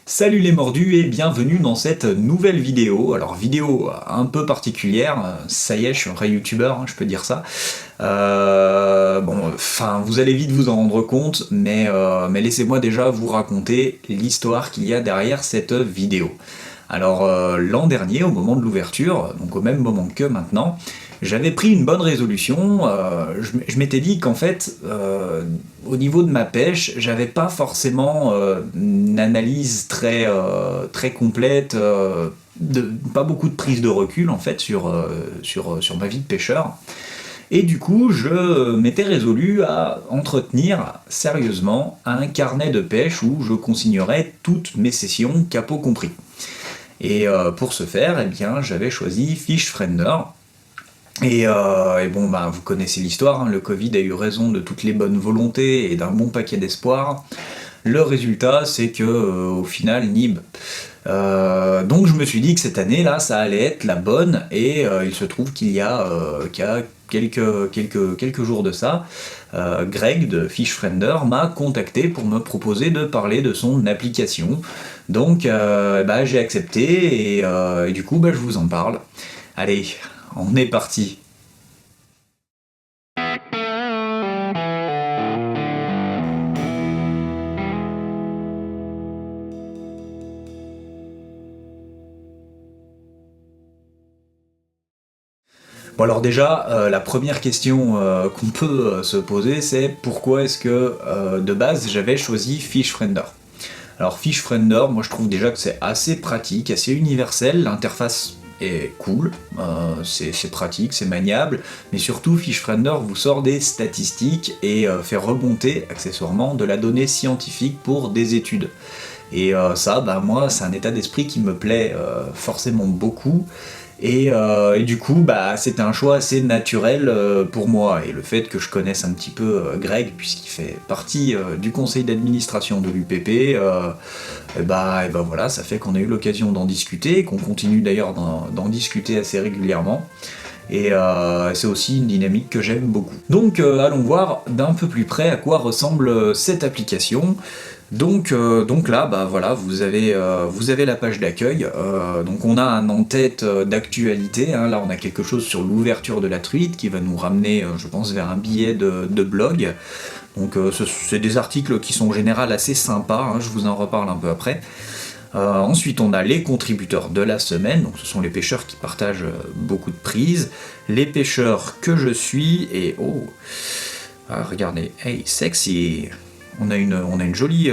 Salut les mordus et bienvenue dans cette nouvelle vidéo. Alors vidéo un peu particulière, ça y est, je suis un vrai youtubeur, je peux dire ça. Vous allez vite vous en rendre compte, mais laissez-moi déjà vous raconter l'histoire qu'il y a derrière cette vidéo. Alors l'an dernier, au moment de l'ouverture, donc au même moment que maintenant, j'avais pris une bonne résolution. Je m'étais dit qu'en fait, au niveau de ma pêche, j'avais pas forcément une analyse très complète, pas beaucoup de prise de recul en fait sur ma vie de pêcheur. Et du coup, je m'étais résolu à entretenir sérieusement un carnet de pêche où je consignerais toutes mes sessions, capot compris. Et pour ce faire, eh bien, j'avais choisi FishFriender. Vous connaissez l'histoire, le Covid a eu raison de toutes les bonnes volontés et d'un bon paquet d'espoir. Le résultat, c'est que au final, nib. Donc je me suis dit que cette année-là, ça allait être la bonne, et il se trouve qu'il y a quelques jours de ça, Greg de FishFriender m'a contacté pour me proposer de parler de son application. Donc j'ai accepté et du coup je vous en parle. Allez, on est parti. Bon alors déjà, la première question qu'on peut se poser, c'est pourquoi est-ce que de base j'avais choisi FishFriender. Alors FishFriender, moi je trouve déjà que c'est assez pratique, assez universel, l'interface est cool, c'est pratique, c'est maniable, mais surtout FishFriender vous sort des statistiques et fait remonter accessoirement de la donnée scientifique pour des études. Et moi, c'est un état d'esprit qui me plaît forcément beaucoup. Et du coup, c'était un choix assez naturel pour moi. Et le fait que je connaisse un petit peu Greg, puisqu'il fait partie du conseil d'administration de l'UPP, voilà, ça fait qu'on a eu l'occasion d'en discuter, qu'on continue d'ailleurs d'en discuter assez régulièrement. Et c'est aussi une dynamique que j'aime beaucoup. Donc allons voir d'un peu plus près à quoi ressemble cette application. Donc là, vous avez la page d'accueil. Donc on a un en-tête d'actualité. Là, on a quelque chose sur l'ouverture de la truite qui va nous ramener, je pense, vers un billet de blog. Donc c'est des articles qui sont en général assez sympas. Je vous en reparle un peu après. Ensuite, on a les contributeurs de la semaine, donc ce sont les pêcheurs qui partagent beaucoup de prises, les pêcheurs que je suis, et regardez, hey, sexy. On a une jolie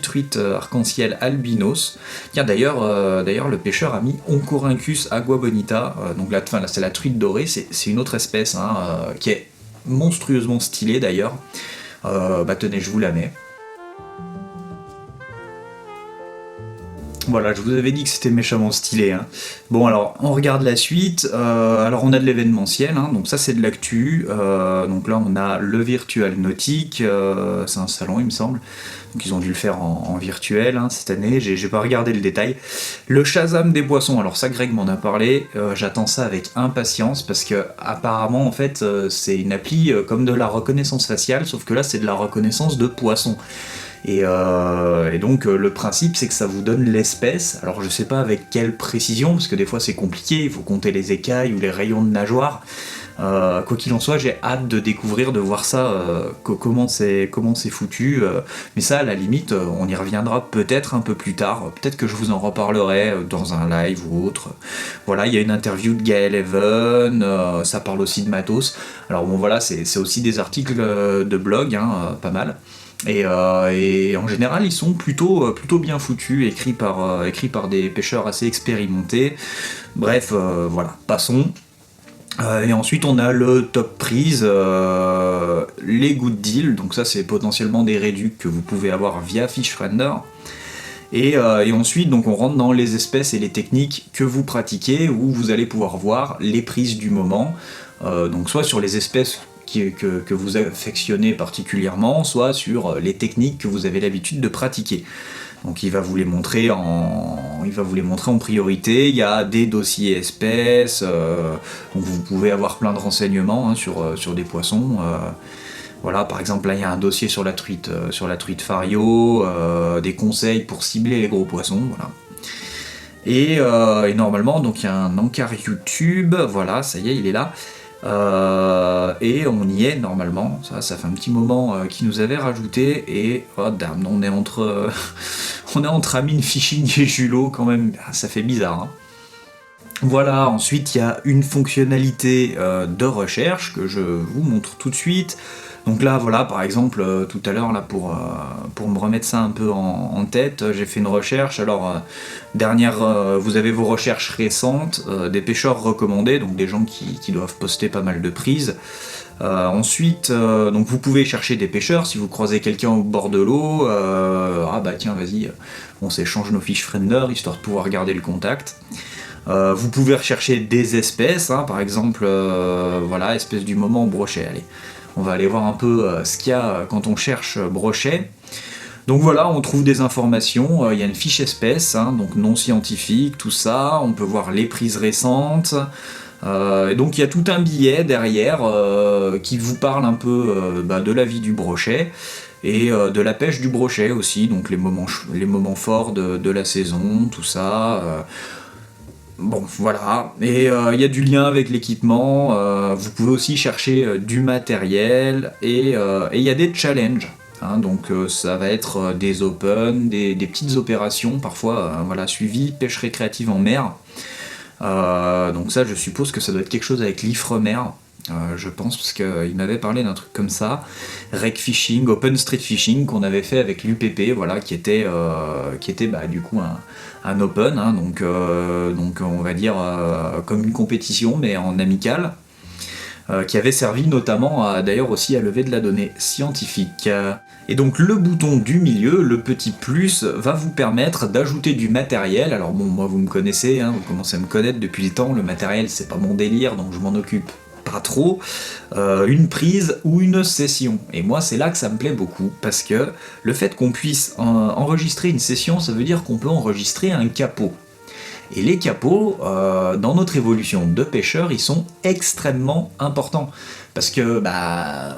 truite arc-en-ciel albinos. Tiens, d'ailleurs, le pêcheur a mis Oncorhynchus aguabonita. Donc là, c'est la truite dorée. C'est une autre espèce qui est monstrueusement stylée d'ailleurs. Tenez, je vous la mets. Voilà, je vous avais dit que c'était méchamment stylé. Bon, alors, on regarde la suite. Alors, on a de l'événementiel, donc ça, c'est de l'actu. Donc là, on a le virtual nautique. C'est un salon, il me semble. Donc, ils ont dû le faire en virtuel cette année. J'ai pas regardé le détail. Le Shazam des poissons. Alors, ça, Greg m'en a parlé. J'attends ça avec impatience parce que, apparemment, en fait, c'est une appli comme de la reconnaissance faciale, sauf que là, c'est de la reconnaissance de poissons. Et donc le principe, c'est que ça vous donne l'espèce. Alors je sais pas avec quelle précision, parce que des fois c'est compliqué, il faut compter les écailles ou les rayons de nageoire. Quoi qu'il en soit, j'ai hâte de découvrir, de voir ça, comment c'est foutu. Mais ça, à la limite, on y reviendra peut-être un peu plus tard. Peut-être que je vous en reparlerai dans un live ou autre. Voilà, il y a une interview de Gaël Even, ça parle aussi de matos. Alors bon, voilà, c'est aussi des articles de blog, pas mal. Et en général, ils sont plutôt bien foutus, écrits par des pêcheurs assez expérimentés. Bref, voilà, passons. Et ensuite, on a le top prise, les good deals. Donc ça, c'est potentiellement des réducs que vous pouvez avoir via FishFriender. Et ensuite, donc, on rentre dans les espèces et les techniques que vous pratiquez, où vous allez pouvoir voir les prises du moment. Donc soit sur les espèces que vous affectionnez particulièrement, soit sur les techniques que vous avez l'habitude de pratiquer. Donc il va vous les montrer en priorité. Il y a des dossiers espèces, donc vous pouvez avoir plein de renseignements sur des poissons. Voilà, par exemple, là, il y a un dossier sur la truite Fario, des conseils pour cibler les gros poissons, voilà. Et normalement, donc il y a un encart YouTube, voilà, ça y est, il est là. Et on y est normalement, ça fait un petit moment qu'ils nous avaient rajouté, et oh damn, on est entre, on est entre Amine Phishing et Julot quand même, ça fait bizarre. Hein. Voilà, ensuite il y a une fonctionnalité de recherche que je vous montre tout de suite. Donc là, voilà, par exemple, tout à l'heure, là, pour me remettre ça un peu en tête, j'ai fait une recherche. Alors, vous avez vos recherches récentes, des pêcheurs recommandés, donc des gens qui doivent poster pas mal de prises. Ensuite, donc vous pouvez chercher des pêcheurs, si vous croisez quelqu'un au bord de l'eau, ah bah tiens, vas-y, on s'échange nos fiches Friender, histoire de pouvoir garder le contact. Vous pouvez rechercher des espèces, hein, par exemple, voilà, espèce du moment brochet, allez. On va aller voir un peu ce qu'il y a quand on cherche brochet. Donc voilà, on trouve des informations, il y a une fiche espèce, hein, donc non scientifique, tout ça, on peut voir les prises récentes, et donc il y a tout un billet derrière qui vous parle un peu de la vie du brochet, et de la pêche du brochet aussi, donc les moments forts de la saison, tout ça. Bon, voilà, et il y a du lien avec l'équipement, vous pouvez aussi chercher du matériel, et il y a des challenges, hein, donc ça va être des open, des petites opérations, parfois voilà, suivies, pêche récréative en mer, donc ça je suppose que ça doit être quelque chose avec l'Ifremer, je pense, parce qu'il m'avait parlé d'un truc comme ça, Rec Fishing, Open Street Fishing, qu'on avait fait avec l'UPP, voilà, qui était du coup un open, hein, donc on va dire comme une compétition, mais en amical, qui avait servi notamment d'ailleurs aussi à lever de la donnée scientifique. Et donc le bouton du milieu, le petit plus, va vous permettre d'ajouter du matériel. Alors bon, moi vous me connaissez, hein, vous commencez à me connaître depuis le temps, le matériel c'est pas mon délire, donc je m'en occupe pas trop, une prise ou une session. Et moi c'est là que ça me plaît beaucoup, parce que le fait qu'on puisse enregistrer une session, ça veut dire qu'on peut enregistrer un capot. Et les capots, dans notre évolution de pêcheur, ils sont extrêmement importants. Parce que,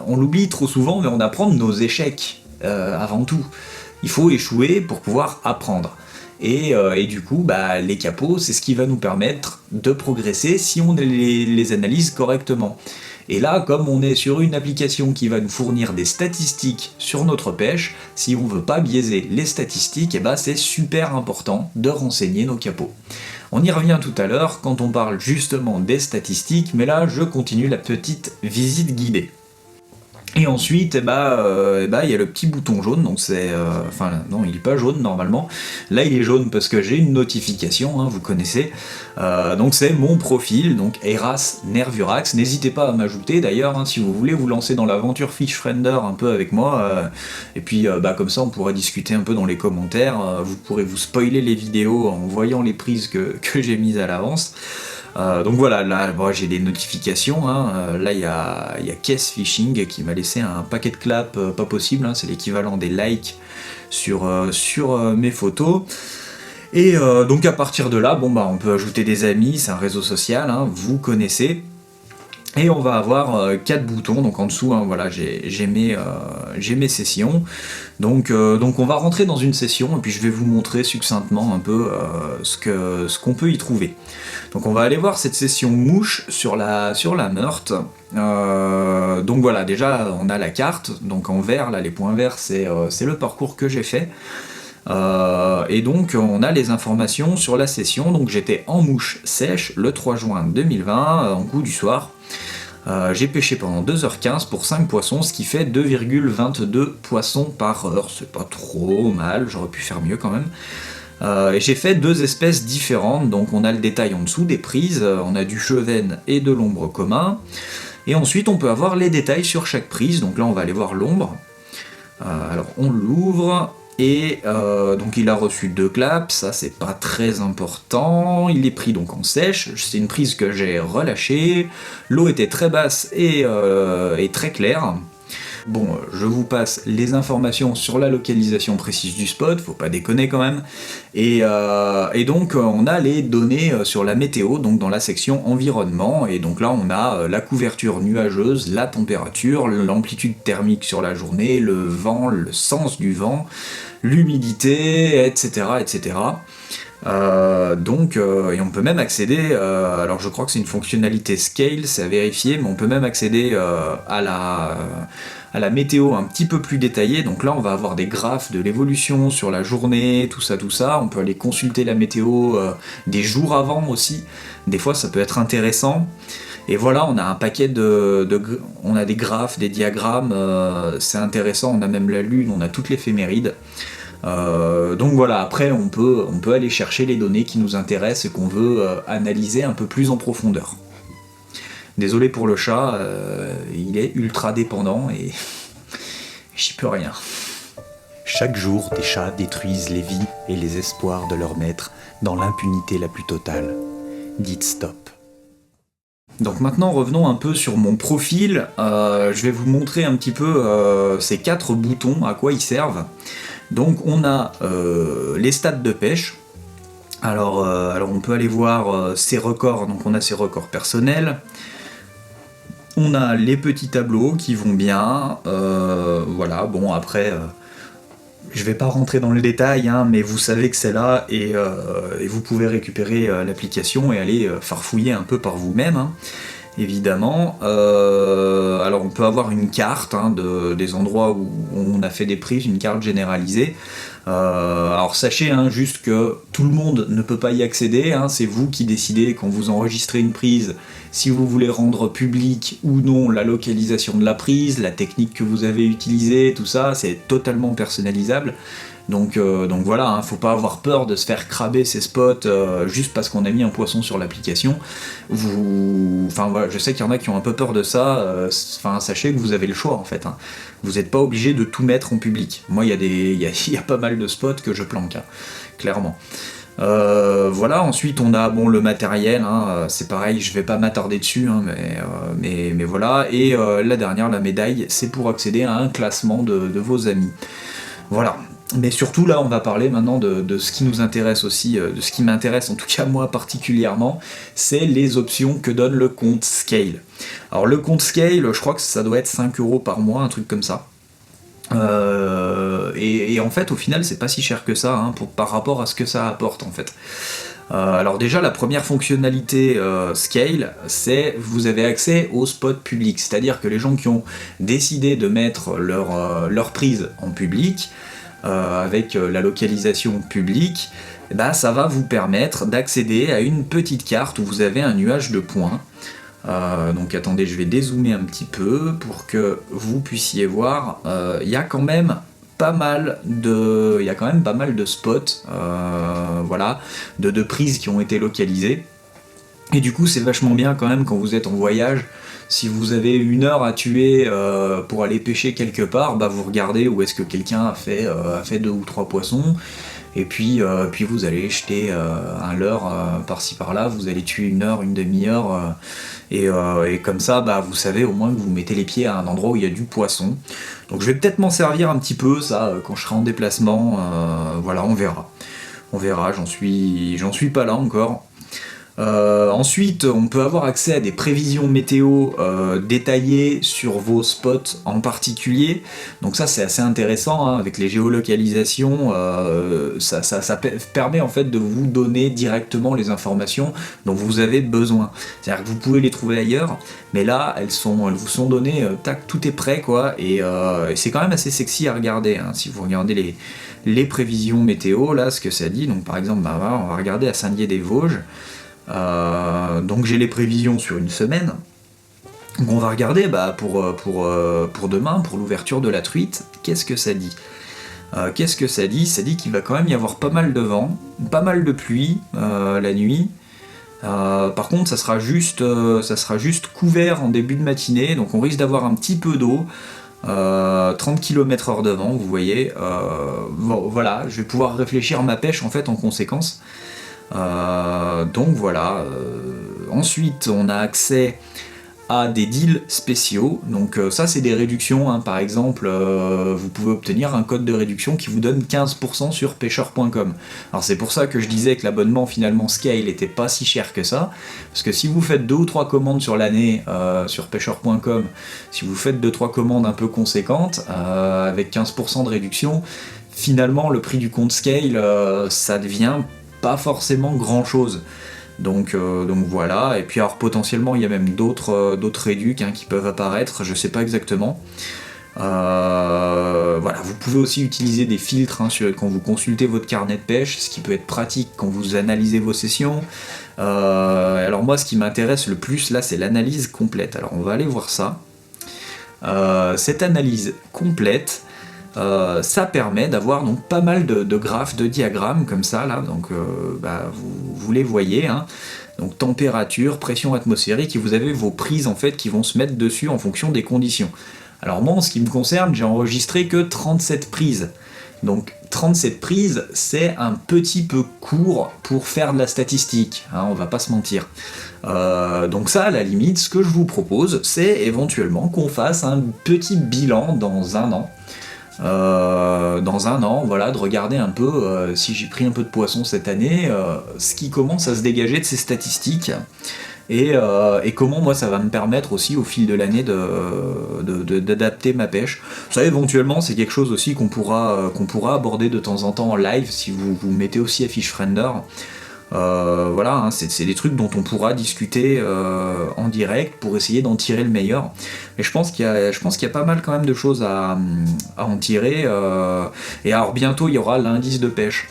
on l'oublie trop souvent, mais on apprend de nos échecs, avant tout. Il faut échouer pour pouvoir apprendre. Et du coup, les capots, c'est ce qui va nous permettre de progresser si on les analyse correctement. Et là, comme on est sur une application qui va nous fournir des statistiques sur notre pêche, si on veut pas biaiser les statistiques, c'est super important de renseigner nos capots. On y revient tout à l'heure quand on parle justement des statistiques, mais là je continue la petite visite guidée. Et ensuite, il y a le petit bouton jaune, donc c'est... non, il n'est pas jaune normalement. Là, il est jaune parce que j'ai une notification, hein, vous connaissez. Donc c'est mon profil, donc Eras Nervurax. N'hésitez pas à m'ajouter d'ailleurs, hein, si vous voulez vous lancer dans l'aventure Fishfriender un peu avec moi. Et puis, comme ça, on pourrait discuter un peu dans les commentaires. Vous pourrez vous spoiler les vidéos en voyant les prises que j'ai mises à l'avance. Donc voilà, là j'ai des notifications, hein. Là il y a Case Fishing qui m'a laissé un paquet de clap pas possible, hein. C'est l'équivalent des likes sur mes photos. Et donc à partir de là, on peut ajouter des amis, c'est un réseau social, hein, vous connaissez. Et on va avoir 4 boutons, donc en dessous, hein, voilà, j'ai mes sessions. Donc on va rentrer dans une session, et puis je vais vous montrer succinctement un peu ce qu'on peut y trouver. Donc on va aller voir cette session mouche sur la Meurthe. Donc voilà, déjà on a la carte, donc en vert, là les points verts, c'est le parcours que j'ai fait. Et donc on a les informations sur la session. Donc j'étais en mouche sèche le 3 juin 2020, en coup du soir. J'ai pêché pendant 2h15 pour 5 poissons, ce qui fait 2,22 poissons par heure. C'est pas trop mal, j'aurais pu faire mieux quand même. Et j'ai fait 2 espèces différentes, donc on a le détail en dessous des prises, on a du chevenne et de l'ombre commun. Et ensuite on peut avoir les détails sur chaque prise, donc là on va aller voir l'ombre. Alors on l'ouvre. Et donc il a reçu 2 claps, ça c'est pas très important, il est pris donc en sèche, c'est une prise que j'ai relâchée, l'eau était très basse et très claire. Bon, je vous passe les informations sur la localisation précise du spot, faut pas déconner quand même. Et donc on a les données sur la météo, donc dans la section environnement, et donc là on a la couverture nuageuse, la température, l'amplitude thermique sur la journée, le vent, le sens du vent, l'humidité, etc. etc. Et on peut même accéder, alors je crois que c'est une fonctionnalité scale, c'est à vérifier, mais on peut même accéder à la météo un petit peu plus détaillée. Donc là on va avoir des graphes de l'évolution sur la journée, tout ça, on peut aller consulter la météo des jours avant aussi, des fois ça peut être intéressant. Et voilà, on a un paquet on a des graphes, des diagrammes, c'est intéressant, on a même la lune, on a toute l'éphéméride. Donc voilà, après on peut aller chercher les données qui nous intéressent et qu'on veut analyser un peu plus en profondeur. Désolé pour le chat, il est ultra dépendant et j'y peux rien. Chaque jour, des chats détruisent les vies et les espoirs de leur maître dans l'impunité la plus totale. Dites stop. Donc maintenant revenons un peu sur mon profil, je vais vous montrer un petit peu ces 4 boutons, à quoi ils servent. Donc on a les stats de pêche. Alors on peut aller voir ses records, donc on a ses records personnels. On a les petits tableaux qui vont bien. Voilà, bon après, je vais pas rentrer dans le détail, hein, mais vous savez que c'est là et vous pouvez récupérer l'application et aller farfouiller un peu par vous-même. Hein. Évidemment. Alors on peut avoir une carte des endroits où on a fait des prises, une carte généralisée. Alors sachez juste que tout le monde ne peut pas y accéder, c'est vous qui décidez quand vous enregistrez une prise si vous voulez rendre public ou non la localisation de la prise, la technique que vous avez utilisée, tout ça, c'est totalement personnalisable. Donc voilà, faut pas avoir peur de se faire craber ses spots juste parce qu'on a mis un poisson sur l'application. Voilà, je sais qu'il y en a qui ont un peu peur de ça. Sachez que vous avez le choix en fait. Vous n'êtes pas obligé de tout mettre en public. Moi, il y a pas mal de spots que je planque, clairement. Voilà, ensuite on a le matériel, c'est pareil, je vais pas m'attarder dessus, mais voilà. Et la dernière, la médaille, c'est pour accéder à un classement de vos amis. Voilà. Mais surtout là on va parler maintenant de ce qui nous intéresse aussi, de ce qui m'intéresse en tout cas moi particulièrement, c'est les options que donne le compte Scale. Alors le compte Scale, je crois que ça doit être 5 € par mois, un truc comme ça. Et en fait au final c'est pas si cher que ça par rapport à ce que ça apporte en fait. Alors déjà la première fonctionnalité Scale, c'est vous avez accès aux spots publics, c'est-à-dire que les gens qui ont décidé de mettre leur prise en public, avec la localisation publique, ça va vous permettre d'accéder à une petite carte où vous avez un nuage de points. Donc attendez, je vais dézoomer un petit peu pour que vous puissiez voir. Il y a quand même pas mal de spots, voilà, de prises qui ont été localisées. Et du coup, c'est vachement bien quand même quand vous êtes en voyage. Si vous avez 1 heure à tuer pour aller pêcher quelque part, vous regardez où est-ce que quelqu'un a fait 2 ou 3 poissons, et puis vous allez jeter un leurre par-ci par-là, vous allez tuer 1 heure, une demi-heure, et comme ça, vous savez au moins que vous mettez les pieds à un endroit où il y a du poisson. Donc je vais peut-être m'en servir un petit peu, ça, quand je serai en déplacement, voilà, on verra. On verra, j'en suis pas là encore. Ensuite, on peut avoir accès à des prévisions météo détaillées sur vos spots en particulier. Donc ça, c'est assez intéressant, avec les géolocalisations, ça permet en fait de vous donner directement les informations dont vous avez besoin. C'est-à-dire que vous pouvez les trouver ailleurs, mais là, elles vous sont données, tac, tout est prêt, quoi, et c'est quand même assez sexy à regarder, si vous regardez les prévisions météo, là, ce que ça dit. Donc par exemple, on va regarder à Saint-Dié-des-Vosges. Donc j'ai les prévisions sur une semaine. Donc on va regarder pour demain, pour l'ouverture de la truite, qu'est-ce que ça dit ? Ça dit qu'il va quand même y avoir pas mal de vent, pas mal de pluie la nuit. Par contre ça sera juste couvert en début de matinée, donc on risque d'avoir un petit peu d'eau. 30 km/h de vent, vous voyez. Voilà, je vais pouvoir réfléchir ma pêche en fait en conséquence. Donc voilà. Ensuite, on a accès à des deals spéciaux. Donc ça c'est des réductions, hein. Par exemple vous pouvez obtenir un code de réduction qui vous donne 15% sur pêcheur.com. Alors c'est pour ça que je disais que l'abonnement finalement Scale était pas si cher que ça, parce que si vous faites 2 ou 3 commandes sur l'année sur pêcheur.com, si vous faites 2-3 commandes un peu conséquentes avec 15% de réduction, finalement le prix du compte Scale ça devient pas forcément grand chose. Donc voilà, et puis alors potentiellement il y a même d'autres réducs qui peuvent apparaître, je sais pas exactement. Voilà, vous pouvez aussi utiliser des filtres quand vous consultez votre carnet de pêche, ce qui peut être pratique quand vous analysez vos sessions. Alors moi ce qui m'intéresse le plus là c'est l'analyse complète, alors on va aller voir ça. Cette analyse complète, ça permet d'avoir donc pas mal de graphes, de diagrammes comme ça là, donc vous les voyez, hein. Donc température, pression atmosphérique, et vous avez vos prises en fait qui vont se mettre dessus en fonction des conditions. Alors moi en ce qui me concerne, j'ai enregistré que 37 prises. Donc 37 prises, c'est un petit peu court pour faire de la statistique, hein, on va pas se mentir. Donc ça, à la limite, ce que je vous propose, c'est éventuellement qu'on fasse un petit bilan dans un an. Voilà, de regarder un peu si j'ai pris un peu de poisson cette année, ce qui commence à se dégager de ces statistiques, et comment moi ça va me permettre aussi au fil de l'année d'adapter ma pêche. Ça éventuellement c'est quelque chose aussi qu'on pourra aborder de temps en temps en live si vous vous mettez aussi à FishFriender. Voilà, hein, c'est des trucs dont on pourra discuter en direct pour essayer d'en tirer le meilleur. Mais je pense qu'il y a pas mal quand même de choses à en tirer. Et alors bientôt il y aura l'indice de pêche.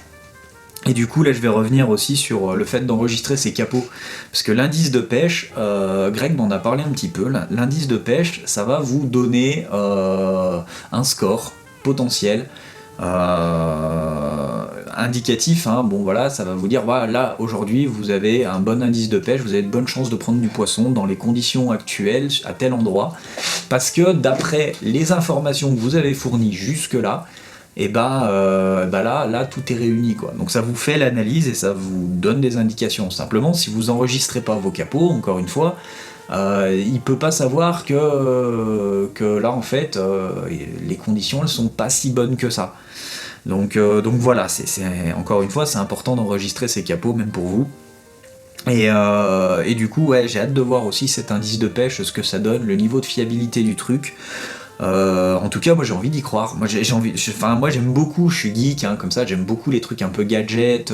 Et du coup là je vais revenir aussi sur le fait d'enregistrer ces capots. Parce que l'indice de pêche, Greg m'en a parlé un petit peu, l'indice de pêche ça va vous donner un score potentiel. Indicatif, hein, bon voilà, ça va vous dire voilà, là aujourd'hui vous avez un bon indice de pêche, vous avez de bonnes chances de prendre du poisson dans les conditions actuelles à tel endroit, parce que d'après les informations que vous avez fournies jusque là, et là tout est réuni quoi. Donc ça vous fait l'analyse et ça vous donne des indications. Simplement si vous enregistrez pas vos capots, encore une fois, il peut pas savoir que là en fait les conditions elles sont pas si bonnes que ça. Donc voilà, encore une fois c'est important d'enregistrer ces capots même pour vous. Et du coup ouais, j'ai hâte de voir aussi cet indice de pêche, ce que ça donne, le niveau de fiabilité du truc. En tout cas moi j'ai envie d'y croire. Moi j'aime beaucoup, je suis geek hein, comme ça, j'aime beaucoup les trucs un peu gadgets,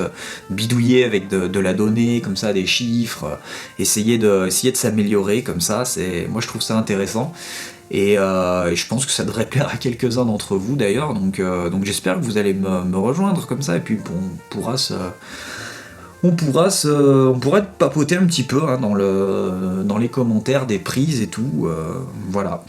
bidouiller avec de la donnée, comme ça, des chiffres, essayer de s'améliorer comme ça, moi je trouve ça intéressant. Et je pense que ça devrait plaire à quelques-uns d'entre vous d'ailleurs, donc j'espère que vous allez me rejoindre comme ça, et puis on pourra papoter un petit peu hein, dans les commentaires des prises et tout, voilà.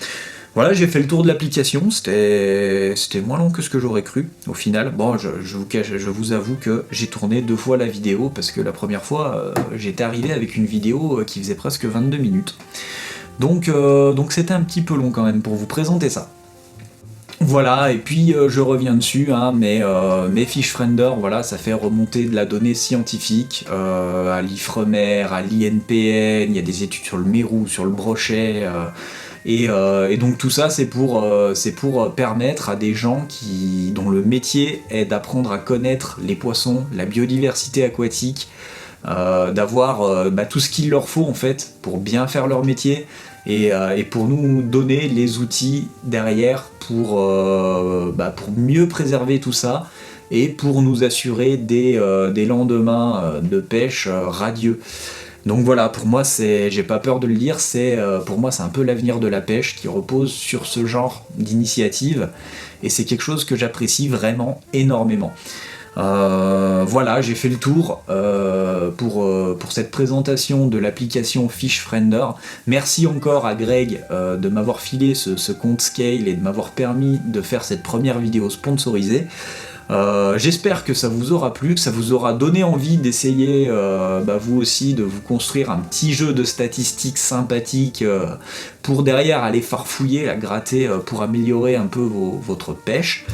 Voilà, j'ai fait le tour de l'application, c'était moins long que ce que j'aurais cru, au final. Bon, je vous avoue que j'ai tourné 2 fois la vidéo, parce que la première fois, j'étais arrivé avec une vidéo qui faisait presque 22 minutes. Donc c'était un petit peu long quand même pour vous présenter ça. Voilà, et puis je reviens dessus, hein, mais FishFriender, voilà, ça fait remonter de la donnée scientifique à l'IFREMER, à l'INPN, il y a des études sur le mérou, sur le brochet, et donc tout ça c'est pour permettre à des gens dont le métier est d'apprendre à connaître les poissons, la biodiversité aquatique, d'avoir tout ce qu'il leur faut en fait pour bien faire leur métier, et pour nous donner les outils derrière pour mieux préserver tout ça et pour nous assurer des lendemains de pêche radieux. Donc voilà, pour moi, j'ai pas peur de le dire, pour moi c'est un peu l'avenir de la pêche qui repose sur ce genre d'initiative, et c'est quelque chose que j'apprécie vraiment énormément. Voilà, j'ai fait le tour pour cette présentation de l'application FishFriender. Merci encore à Greg de m'avoir filé ce compte Scale et de m'avoir permis de faire cette première vidéo sponsorisée. J'espère que ça vous aura plu, que ça vous aura donné envie d'essayer vous aussi de vous construire un petit jeu de statistiques sympathique pour derrière aller farfouiller, la gratter pour améliorer un peu votre pêche.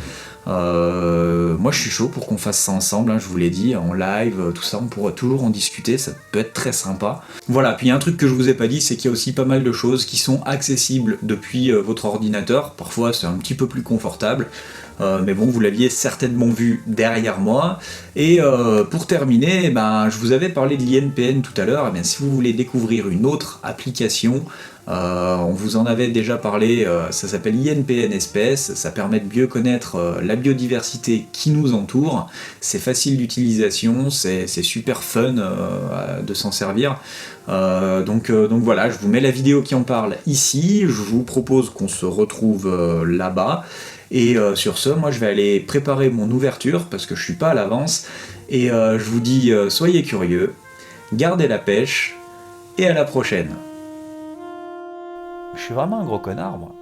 Moi je suis chaud pour qu'on fasse ça ensemble, hein, je vous l'ai dit, en live, tout ça, on pourra toujours en discuter, ça peut être très sympa. Voilà, puis il y a un truc que je vous ai pas dit, c'est qu'il y a aussi pas mal de choses qui sont accessibles depuis votre ordinateur, parfois c'est un petit peu plus confortable, mais bon, vous l'aviez certainement vu derrière moi. Et pour terminer, ben, je vous avais parlé de l'INPN tout à l'heure, et bien, si vous voulez découvrir une autre application, on vous en avait déjà parlé, ça s'appelle INPN Espèces, ça permet de mieux connaître la biodiversité qui nous entoure, c'est facile d'utilisation, c'est super fun de s'en servir. Donc voilà, je vous mets la vidéo qui en parle ici, je vous propose qu'on se retrouve là-bas, et sur ce, moi je vais aller préparer mon ouverture, parce que je suis pas à l'avance, et je vous dis soyez curieux, gardez la pêche, et à la prochaine. Je suis vraiment un gros connard, moi.